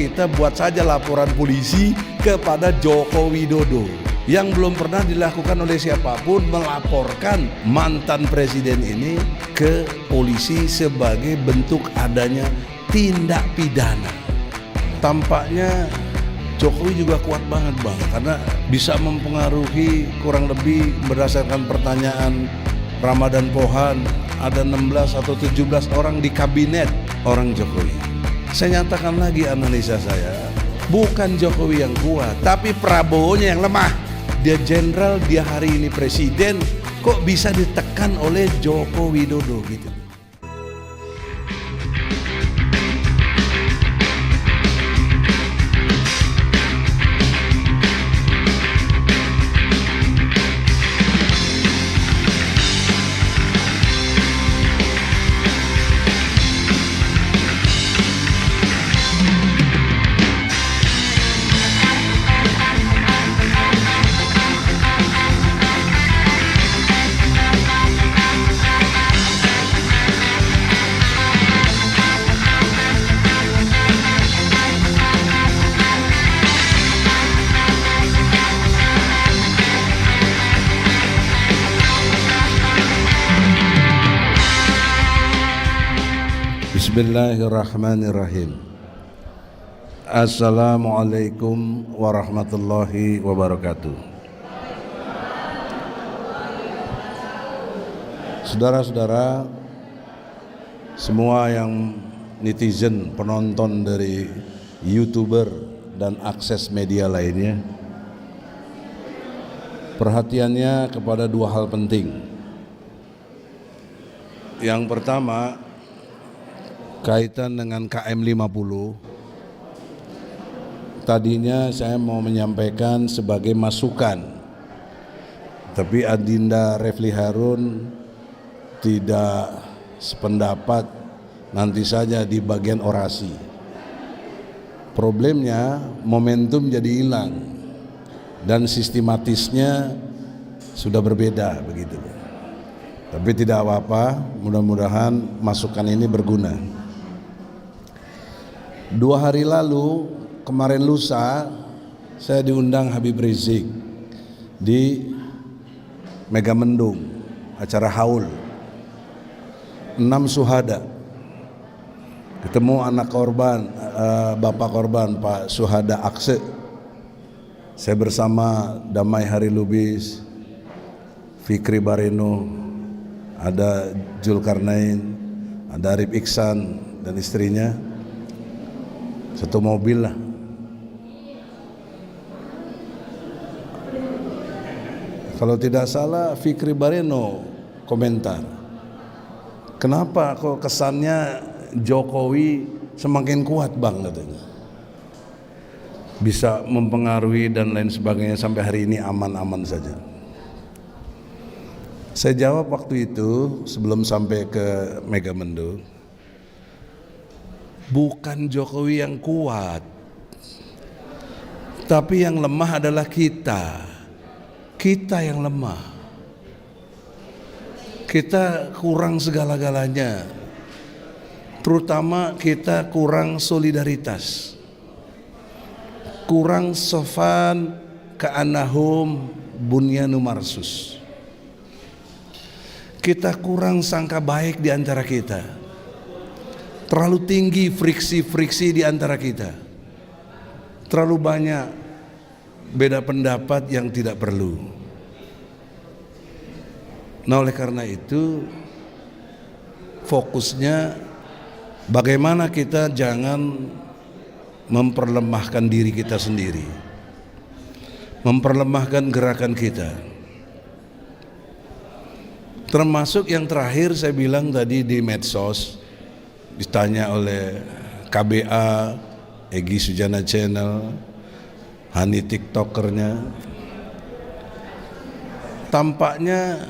Kita buat saja laporan polisi kepada Joko Widodo yang belum pernah dilakukan oleh siapapun, melaporkan mantan presiden ini ke polisi sebagai bentuk adanya tindak pidana. Tampaknya Jokowi juga kuat banget bang, karena bisa mempengaruhi kurang lebih berdasarkan pertanyaan Ramadan Pohan, ada 16 atau 17 orang di kabinet orang Jokowi. Saya nyatakan lagi analisa saya, bukan Jokowi yang kuat, tapi Prabowo-nya yang lemah. Dia jenderal, dia hari ini presiden, kok bisa ditekan oleh Joko Widodo gitu. Bismillahirrahmanirrahim. Assalamualaikum warahmatullahi wabarakatuh. Saudara-saudara, semua yang netizen, penonton dari YouTuber dan akses media lainnya, perhatiannya kepada dua hal penting. Yang pertama, kaitan dengan KM50, tadinya saya mau menyampaikan sebagai masukan, tapi Adinda Refli Harun tidak sependapat, nanti saja di bagian orasi. Problemnya momentum jadi hilang dan sistematisnya sudah berbeda begitu. Tapi tidak apa-apa, mudah-mudahan masukan ini berguna. 2 hari lalu, kemarin lusa, saya diundang Habib Rizik di Megamendung, acara haul. 6 syuhada, ketemu anak korban, bapak korban Pak Syuhada Akse. Saya bersama Damai Hari Lubis, Fikri Bareno, ada Zulkarnain, ada Arif Iksan dan istrinya. Satu mobil lah. Kalau tidak salah Fikri Bareno komentar, kenapa kok kesannya Jokowi semakin kuat bang katanya, bisa mempengaruhi dan lain sebagainya, sampai hari ini aman-aman saja. Saya jawab waktu itu sebelum sampai ke Megamendung, bukan Jokowi yang kuat, tapi yang lemah adalah kita yang lemah. Kita kurang segala-galanya, terutama kita kurang solidaritas, kurang sofan ka'annahum bunyanun marsus. Kita kurang sangka baik di antara kita, terlalu tinggi friksi-friksi di antara kita, terlalu banyak beda pendapat yang tidak perlu. Nah, oleh karena itu fokusnya bagaimana kita jangan memperlemahkan diri kita sendiri, memperlemahkan gerakan kita. Termasuk yang terakhir saya bilang tadi di medsos, ditanya oleh KBA, Egy Sujana Channel, Hani TikTokernya, tampaknya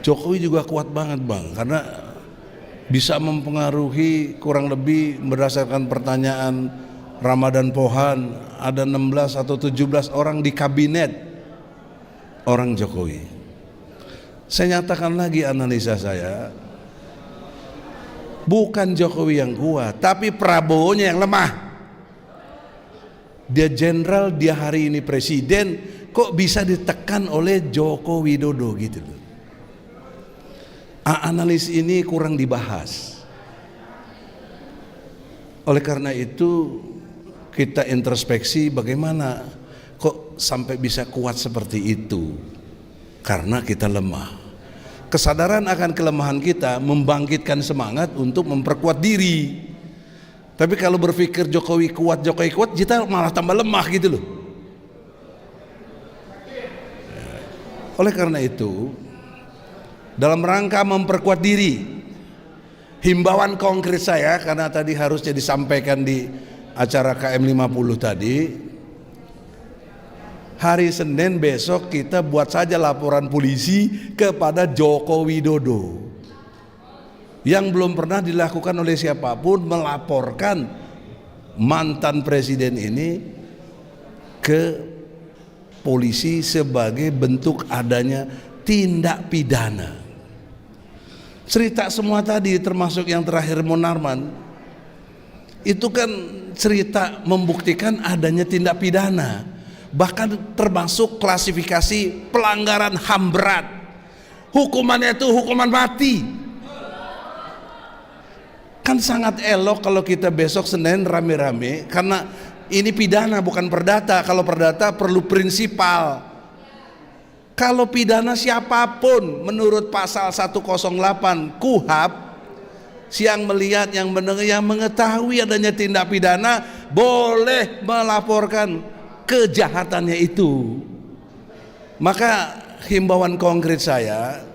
Jokowi juga kuat banget bang, karena bisa mempengaruhi kurang lebih berdasarkan pertanyaan Ramadan Pohan, ada 16 atau 17 orang di kabinet orang Jokowi. Saya nyatakan lagi analisa saya, Bukan Jokowi yang kuat, tapi Prabowo-nya yang lemah. Dia jenderal, dia hari ini presiden, kok bisa ditekan oleh Joko Widodo gitu loh. Analis ini kurang dibahas. Oleh karena itu kita introspeksi bagaimana kok sampai bisa kuat seperti itu. Karena kita lemah. Kesadaran akan kelemahan kita membangkitkan semangat untuk memperkuat diri. Tapi kalau berpikir Jokowi kuat, kita malah tambah lemah gitu loh. Oleh karena itu, dalam rangka memperkuat diri, himbauan konkret saya, karena tadi harusnya disampaikan di acara KM50 tadi, hari Senin besok kita buat saja laporan polisi kepada Joko Widodo yang belum pernah dilakukan oleh siapapun, melaporkan mantan presiden ini ke polisi sebagai bentuk adanya tindak pidana. Cerita semua tadi termasuk yang terakhir Munarman itu kan cerita membuktikan adanya tindak pidana, bahkan termasuk klasifikasi pelanggaran HAM berat. Hukumannya itu hukuman mati. Kan sangat elok kalau kita besok Senin rame-rame, karena ini pidana bukan perdata. Kalau perdata perlu prinsipal. Kalau pidana siapapun menurut pasal 108 KUHP, yang melihat, yang mendengar, yang mengetahui adanya tindak pidana boleh melaporkan kejahatannya itu. Maka himbauan konkret saya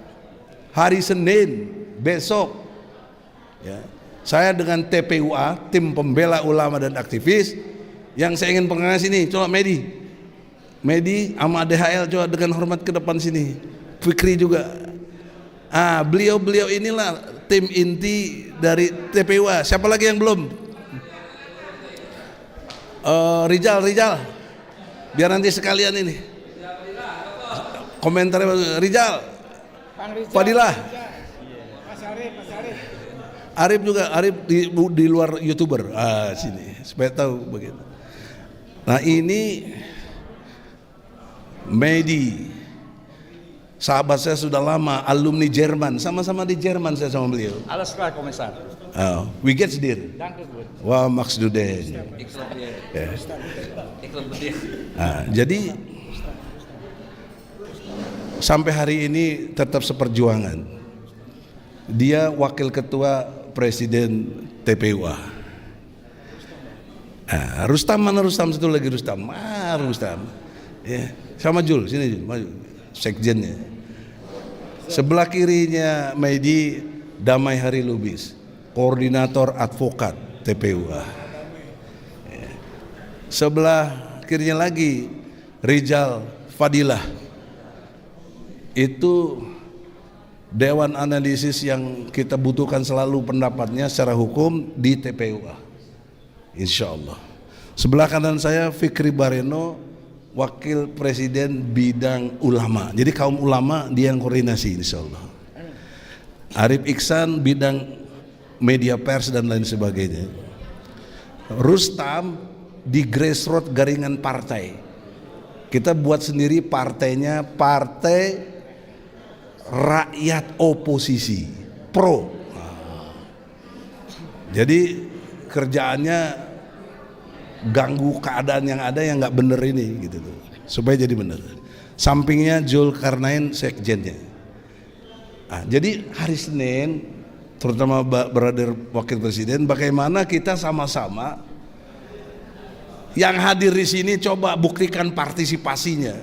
hari Senin besok ya, saya dengan TPUA, tim pembela ulama dan aktivis, yang saya ingin pengen sini, coba Medi sama DHL coba dengan hormat ke depan sini, Fikri juga. Beliau inilah tim inti dari TPUA. Siapa lagi yang belum? Rijal, biar nanti sekalian ini komentarnya. Rijal, Fadilah, Arif juga, di luar YouTuber. Sini supaya tahu begitu. Nah ini Medi, sahabat saya sudah lama, alumni Jerman, sama-sama di Jerman saya sama beliau. Alles klar, Kommissar. Wie geht's dir? Danke gut. Wah, maks du denn? Jadi sampai hari ini tetap seperjuangan. Dia wakil ketua presiden TPUA. Rustam mana Rustam, satu lagi Rustam. Rustam. Ya, sama Jul, sini Jul, maju. Sekjennya. Sebelah kirinya Medi Damai Hari Lubis, koordinator advokat TPUA. Ya. Sebelah kirinya lagi Rijal Fadilah, itu dewan analisis yang kita butuhkan selalu pendapatnya secara hukum di TPUA, insya Allah. Sebelah kanan saya Fikri Bareno, wakil presiden bidang ulama, jadi kaum ulama dia yang koordinasi insya Allah. Arif Iksan bidang media pers dan lain sebagainya. Rustam di grassroots garingan partai, kita buat sendiri partainya, Partai Rakyat Oposisi Pro. Jadi kerjaannya ganggu keadaan yang ada yang nggak bener ini gitu tuh, supaya jadi bener. Sampingnya Zulkarnain sekjennya. Jadi hari Senin, terutama brother wakil presiden, bagaimana kita sama-sama yang hadir di sini coba buktikan partisipasinya.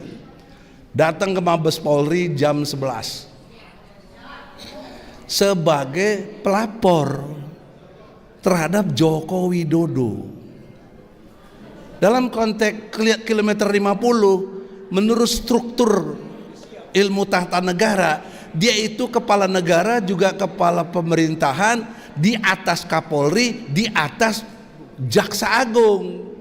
Datang ke Mabes Polri jam 11 sebagai pelapor terhadap Joko Widodo. Dalam konteks kilometer 50, menurut struktur ilmu tata negara, dia itu kepala negara juga kepala pemerintahan, di atas Kapolri, di atas Jaksa Agung.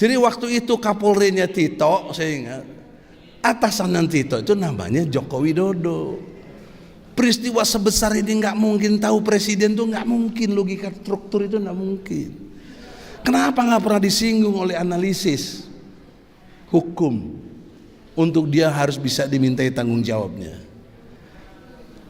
Jadi waktu itu Kapolrinya Tito, saya ingat, atasan Tito itu namanya Joko Widodo. Peristiwa sebesar ini nggak mungkin tahu presiden tuh, nggak mungkin, logika struktur itu nggak mungkin. Kenapa nggak pernah disinggung oleh analisis hukum untuk dia harus bisa dimintai tanggung jawabnya?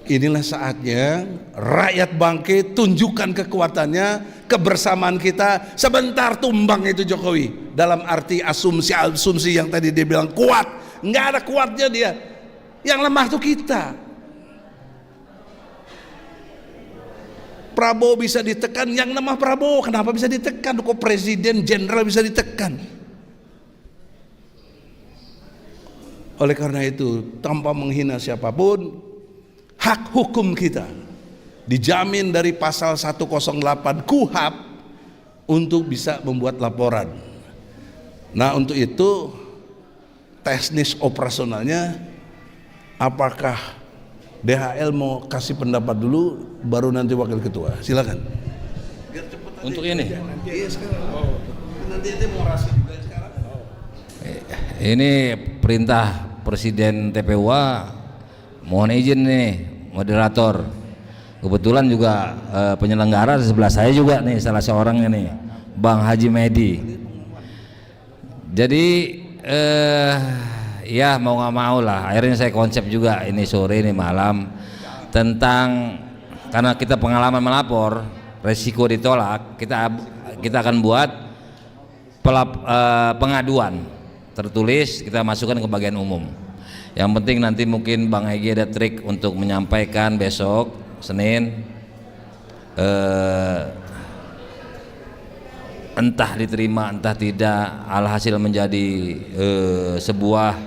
Inilah saatnya rakyat bangkit, tunjukkan kekuatannya, kebersamaan kita. Sebentar tumbang itu Jokowi, dalam arti asumsi yang tadi dia bilang kuat, nggak ada kuatnya dia. Yang lemah tuh kita. Prabowo bisa ditekan, yang lemah Prabowo. Kenapa bisa ditekan? Kok presiden jenderal bisa ditekan? Oleh karena itu, tanpa menghina siapapun, hak hukum kita dijamin dari pasal 108 KUHP untuk bisa membuat laporan. Nah, untuk itu teknis operasionalnya, apakah DHL mau kasih pendapat dulu, baru nanti wakil ketua. Silakan. Untuk ini. Iya sekarang. Nanti mau rasis juga sekarang. Ini perintah Presiden TPUA. Mohon izin nih moderator. Kebetulan juga penyelenggara di sebelah saya juga nih, salah seorang ini, Bang Haji Medi. Jadi ya mau nggak mau lah, akhirnya saya konsep juga ini sore ini malam tentang, karena kita pengalaman melapor resiko ditolak, kita akan buat pengaduan tertulis, kita masukkan ke bagian umum. Yang penting nanti mungkin Bang Egy ada trik untuk menyampaikan besok Senin, entah diterima entah tidak, alhasil menjadi sebuah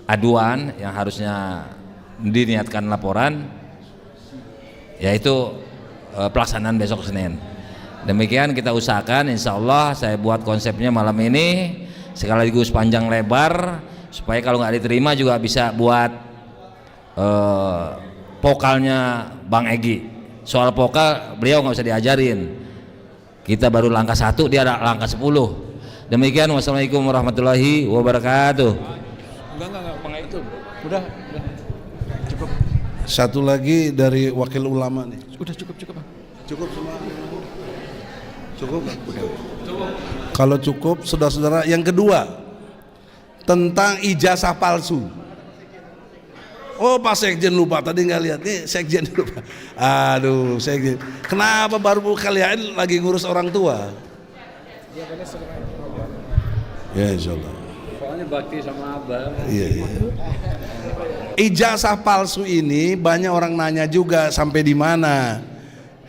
aduan yang harusnya diniatkan laporan, yaitu pelaksanaan besok Senin. Demikian kita usahakan, insya Allah saya buat konsepnya malam ini sekaligus panjang lebar, supaya kalau nggak diterima juga bisa buat pokalnya Bang Egy. Soal pokal beliau nggak usah diajarin, kita baru langkah 1, dia ada langkah 10. Demikian, wassalamualaikum warahmatullahi wabarakatuh. Enggak, Bang Egy. Udah. Cukup. Satu lagi dari wakil ulama nih. Udah cukup, Bang. Cukup semua. Cukup. Kalau cukup, saudara-saudara, yang kedua tentang ijazah palsu. Oh, Pak Sekjen lupa, tadi nggak lihat nih, Sekjen lupa. Aduh, Sekjen. Kenapa baru kalian lagi ngurus orang tua? Ya, insya Allah. Soalnya bakti sama abang. Iya. Ijazah palsu ini banyak orang nanya juga sampai di mana.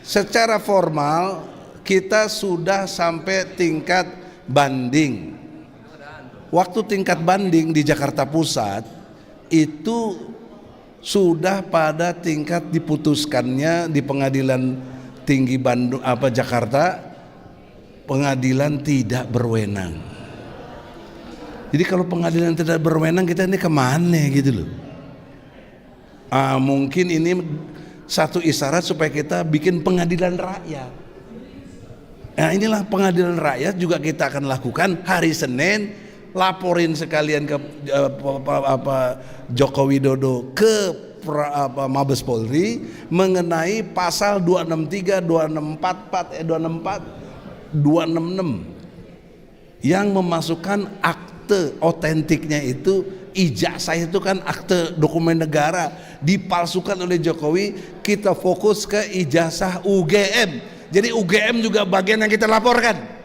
Secara formal kita sudah sampai tingkat banding. Waktu tingkat banding di Jakarta Pusat itu sudah pada tingkat diputuskannya di Pengadilan Tinggi Bandung Jakarta, pengadilan tidak berwenang. Jadi kalau pengadilan tidak berwenang, kita ini kemana gitu loh. Mungkin ini satu isyarat supaya kita bikin pengadilan rakyat. Nah, inilah pengadilan rakyat juga kita akan lakukan hari Senin. Laporin sekalian ke Joko Widodo ke Mabes Polri mengenai pasal 263, 264, 266 yang memasukkan akte otentiknya itu, ijazah itu kan akte dokumen negara, dipalsukan oleh Jokowi. Kita fokus ke ijazah UGM. Jadi UGM juga bagian yang kita laporkan.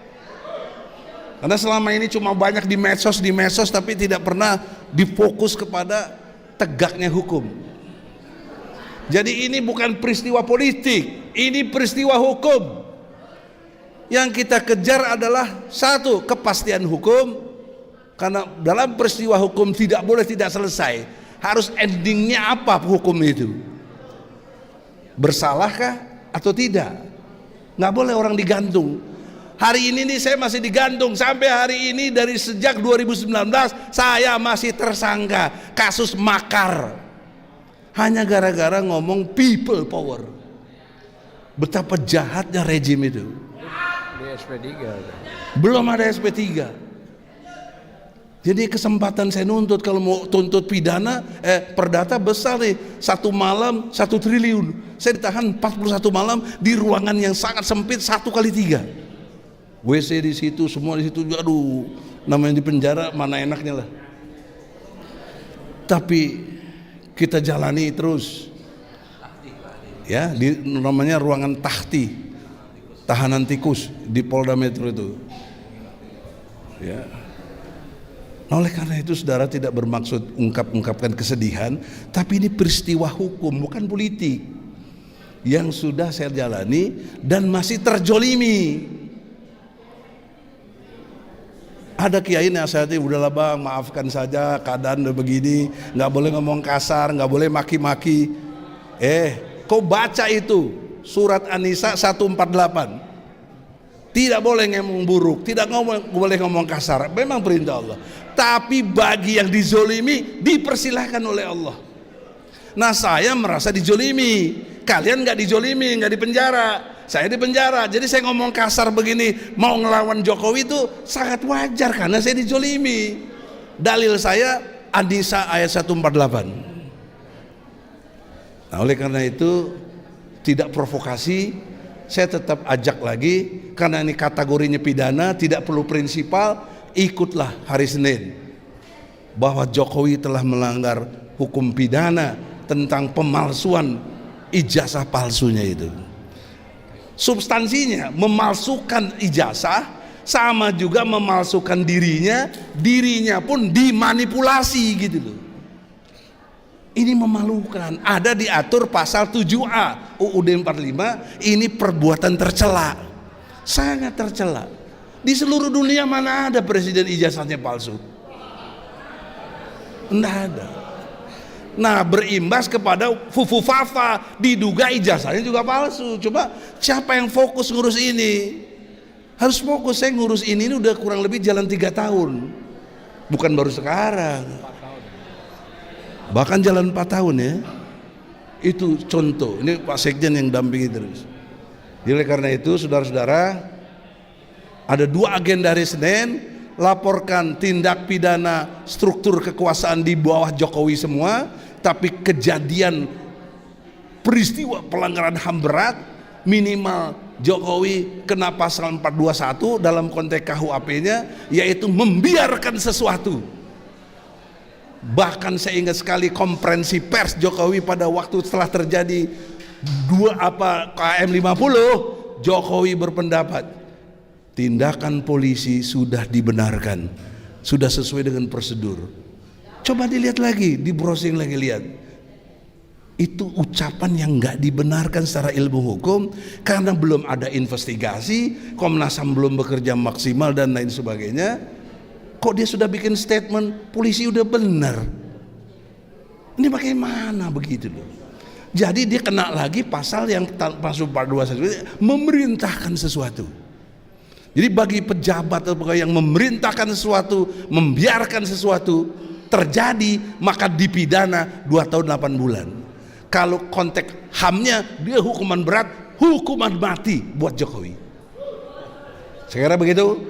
Karena selama ini cuma banyak di medsos tapi tidak pernah difokus kepada tegaknya hukum. Jadi ini bukan peristiwa politik, ini peristiwa hukum. Yang kita kejar adalah satu, kepastian hukum. Karena dalam peristiwa hukum tidak boleh tidak selesai. Harus endingnya apa hukum itu? Bersalahkah atau tidak? Nggak boleh orang digantung. Hari ini nih saya masih digantung sampai hari ini, dari sejak 2019 saya masih tersangka kasus makar. Hanya gara-gara ngomong people power. Betapa jahatnya rejim itu. Di SP3. Belum ada SP3. Jadi kesempatan saya nuntut, kalau mau tuntut pidana, perdata besar nih, 1 malam 1 triliun. Saya ditahan 41 malam di ruangan yang sangat sempit 1x3. WC di situ, semua di situ, aduh, namanya di penjara mana enaknya lah. Tapi kita jalani terus, ya, namanya ruangan tahti, tahanan tikus di Polda Metro itu, ya. Nah, oleh karena itu saudara, tidak bermaksud ungkapkan kesedihan, tapi ini peristiwa hukum, bukan politik, yang sudah saya jalani dan masih terjolimi. Ada kiai nasihati, udahlah bang, maafkan saja, keadaan udah begini, nggak boleh ngomong kasar, nggak boleh maki-maki. Kau baca itu surat An-Nisa 148. Tidak boleh ngomong buruk, tidak boleh ngomong kasar, memang perintah Allah. Tapi bagi yang dizolimi dipersilahkan oleh Allah. Nah, saya merasa dijolimi, kalian nggak dijolimi, nggak dipenjara, saya dipenjara. Jadi saya ngomong kasar begini, mau ngelawan Jokowi itu sangat wajar karena saya dijolimi. Dalil saya An-Nisa ayat 148. Nah, oleh karena itu tidak provokasi, saya tetap ajak lagi, karena ini kategorinya pidana, tidak perlu prinsipal. Ikutlah hari Senin bahwa Jokowi telah melanggar hukum pidana tentang pemalsuan ijazah palsunya itu. Substansinya memalsukan ijazah, sama juga memalsukan dirinya pun dimanipulasi gitu loh. Ini memalukan. Ada diatur pasal 7A UUD 45, ini perbuatan tercela, sangat tercela. Di seluruh dunia mana ada presiden ijazahnya palsu? Enggak ada. Nah, berimbas kepada Fufu Fafa, diduga ijazahnya juga palsu. Coba siapa yang fokus ngurus ini? Harus fokus. Saya ngurus ini udah kurang lebih jalan 3 tahun, bukan baru sekarang. Bahkan jalan 4 tahun ya. Itu contoh. Ini Pak Sekjen yang dampingi terus. Jadi oleh karena itu saudara-saudara, ada 2 agenda hari Senin. Laporkan tindak pidana struktur kekuasaan di bawah Jokowi semua, tapi kejadian peristiwa pelanggaran HAM berat minimal Jokowi kena pasal 421 dalam konteks KUHP-nya, yaitu membiarkan sesuatu. Bahkan saya ingat sekali konferensi pers Jokowi pada waktu setelah terjadi KM 50, Jokowi berpendapat tindakan polisi sudah dibenarkan, sudah sesuai dengan prosedur. Coba dilihat lagi, di browsing lagi, lihat. Itu ucapan yang nggak dibenarkan secara ilmu hukum, karena belum ada investigasi, Komnas HAM belum bekerja maksimal dan lain sebagainya. Kok dia sudah bikin statement polisi udah benar? Ini bagaimana begitu loh? Jadi dia kena lagi pasal yang pasal 421, memerintahkan sesuatu. Jadi bagi pejabat atau pegawai yang memerintahkan sesuatu, membiarkan sesuatu terjadi, maka dipidana 2 tahun 8 bulan. Kalau konteks HAM-nya, dia hukuman berat, hukuman mati buat Jokowi. Saya kira begitu.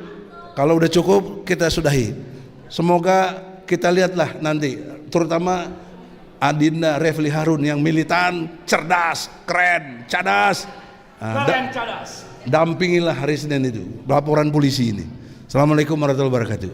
Kalau udah cukup kita sudahi. Semoga kita lihatlah nanti, terutama Adinda Refli Harun yang militan, cerdas, keren, cadas. Dampingilah hari Senin itu laporan polisi ini. Assalamualaikum warahmatullahi wabarakatuh.